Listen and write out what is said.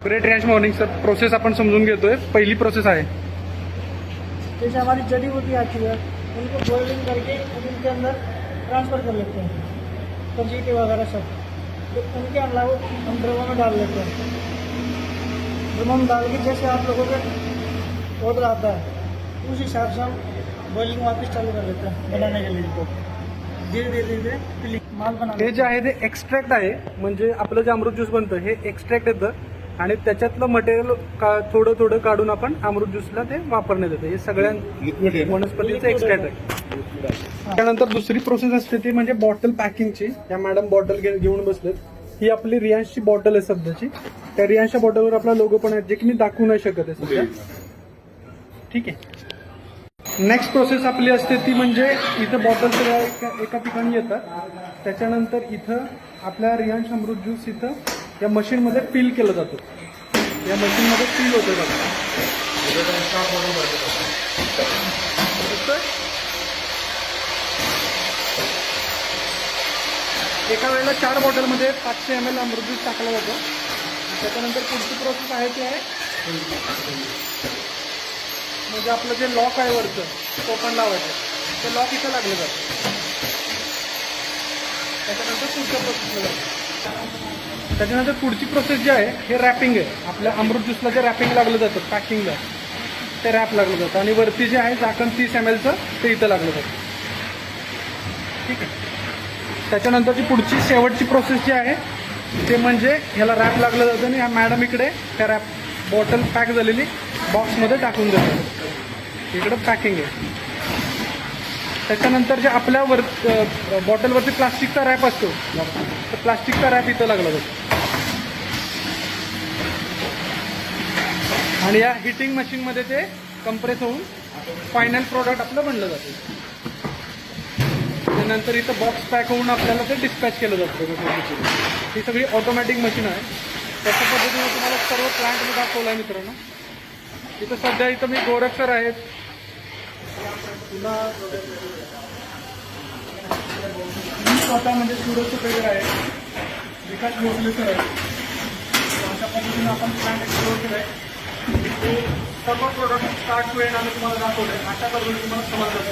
Great रैंच morning sir, process अपन समझून घेतोय। पहिली प्रोसेस आहे जैसे हमारी जड़ी बूटी आती है उनको बॉइलिंग करके उनके अंदर ट्रांसफ़र कर लेते हैं, कजीटे वगैरह सब। तो उनके अलावा हम ड्रमों में डाल लेते हैं। ड्रमों में डाल के जैसे आप लोगों का ऑर्डर आता है उस हिसाब से हम बॉइलिंग वापस चालू कर लेते हैं बनाने के लिए। तो धीरे धीरे धीरे माल बना हे जे आहे ते एक्स्ट्रॅक्ट आहे, म्हणजे आपलं जे अमृत ज्यूस बनतं हे एक्स्ट्रॅक्ट येतं आणि त्याच्यातलं मटेरियल थोडं थोडं काढून आपण अमृत ज्यूसला ते वापरण्यात येतं। हे सगळ्या वनस्पतीचं एक्स्ट्रॅक्ट आहे। त्यानंतर दुसरी प्रोसेस असते ती म्हणजे बॉटल पॅकिंगची। त्या मॅडम बॉटल घेऊन बसलेत। ही आपली रियांशची बॉटल आहे सध्याची। त्या रियांशच्या बॉटलवर आपला लोगो पण आहे, जे की मी दाखवू नाही शकत आहे सध्या। ठीक आहे। नेक्स्ट प्रोसेस आपली असते ती म्हणजे इथं बॉटल सगळ्या एका ठिकाणी येतात। त्याच्यानंतर इथं आपल्या रियांश अमृत ज्यूस इथं या मशीनमध्ये फिल केलं जातं। या मशीनमध्ये फिल होतं बघा। एका वेळेला 4 बॉटलमध्ये 500 ml अमृत ज्यूस टाकलं जातं। त्याच्यानंतर पुढची प्रोसेस आहे ती आहे म्हणजे आपलं जे लॉक आहे वरचं तो पण लावायचं। ते लॉक इथं लागलं जातं। त्याच्यानंतर पुढच्या प्रोसेसला जातं। त्याच्यानंतर पुढची प्रोसेस जी आहे हे रॅपिंग आहे। आपल्या अमृत ज्यूसला जे रॅपिंग लागलं जातं पॅकिंगला ते रॅप लागलं जातं आणि वरती जे आहे झाकण 30 ml ते इथं लागलं जातं। ठीक आहे। त्याच्यानंतरची पुढची शेवटची प्रोसेस जी आहे ते म्हणजे ह्याला रॅप लागलं जातं आणि ह्या मॅडम इकडे त्या रॅप बॉटल पॅक झालेली बॉक्समध्ये टाकून देतात। इकडं पॅकिंग आहे। त्याच्यानंतर जे आपल्या बॉटलवरती प्लास्टिकचा रॅप असतो तर प्लास्टिकचा रॅप इथं लागला जातो आणि या हिटिंग मशीनमध्ये ते कंप्रेस होऊन फायनल प्रोडक्ट आपलं बनलं जातं। त्यानंतर इथं बॉक्स पॅक होऊन आपल्याला ते डिस्पॅच केलं जातं। ही सगळी ऑटोमॅटिक मशीन आहे। त्याच्या पद्धतीने तुम्हाला सर्व प्लांट मी दाखवला आहे मित्रांनो। इथं सध्या इथं मी गोरख सर आहेत, मी स्वतः म्हणजे सूरज सुपेकर आहे, विकास भोसले सर आहे। अशा पद्धतीने आपण प्लांट एक्सप्लोर केलं आहे। सर्व प्रोडक्ट स्टार्ट टू एंड आम्ही तुम्हाला दाखवलं आहे। अशा पद्धतीने तुम्हाला समजलं